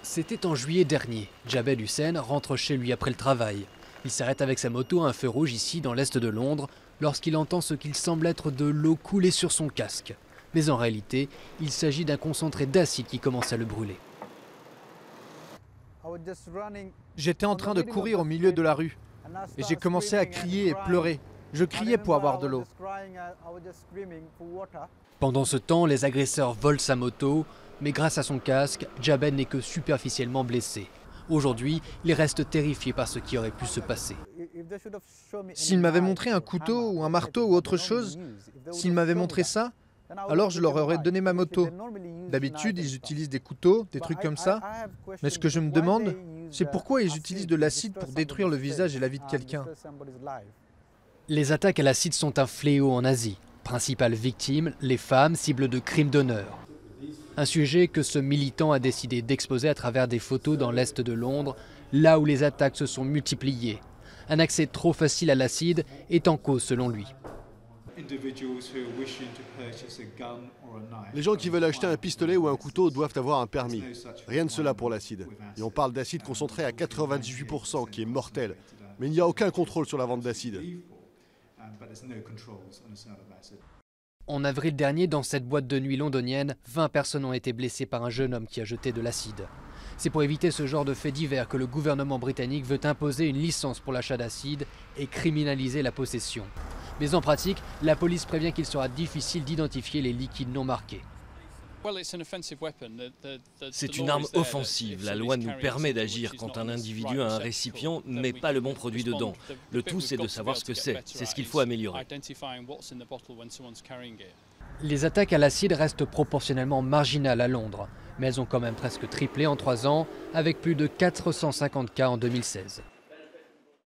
C'était en juillet dernier. Jabed Hussein rentre chez lui après le travail. Il s'arrête avec sa moto à un feu rouge ici dans l'est de Londres lorsqu'il entend ce qu'il semble être de l'eau couler sur son casque. Mais en réalité, il s'agit d'un concentré d'acide qui commence à le brûler. J'étais en train de courir au milieu de la rue et j'ai commencé à crier et pleurer. Je criais pour avoir de l'eau. Pendant ce temps, les agresseurs volent sa moto, mais grâce à son casque, Jabed n'est que superficiellement blessé. Aujourd'hui, il reste terrifié par ce qui aurait pu se passer. S'ils m'avaient montré un couteau ou un marteau ou autre chose, s'ils m'avaient montré ça, alors je leur aurais donné ma moto. D'habitude, ils utilisent des couteaux, des trucs comme ça. Mais ce que je me demande, c'est pourquoi ils utilisent de l'acide pour détruire le visage et la vie de quelqu'un. Les attaques à l'acide sont un fléau en Asie. Principales victimes, les femmes, cibles de crimes d'honneur. Un sujet que ce militant a décidé d'exposer à travers des photos dans l'est de Londres, là où les attaques se sont multipliées. Un accès trop facile à l'acide est en cause selon lui. Les gens qui veulent acheter un pistolet ou un couteau doivent avoir un permis. Rien de cela pour l'acide. Et on parle d'acide concentré à 98%, qui est mortel. Mais il n'y a aucun contrôle sur la vente d'acide. En avril dernier, dans cette boîte de nuit londonienne, 20 personnes ont été blessées par un jeune homme qui a jeté de l'acide. C'est pour éviter ce genre de faits divers que le gouvernement britannique veut imposer une licence pour l'achat d'acide et criminaliser la possession. Mais en pratique, la police prévient qu'il sera difficile d'identifier les liquides non marqués. C'est une arme offensive. La loi nous permet d'agir quand un individu a un récipient, mais pas le bon produit dedans. Le tout, c'est de savoir ce que c'est. C'est ce qu'il faut améliorer. Les attaques à l'acide restent proportionnellement marginales à Londres, mais elles ont quand même presque triplé en 3 ans, avec plus de 450 cas en 2016.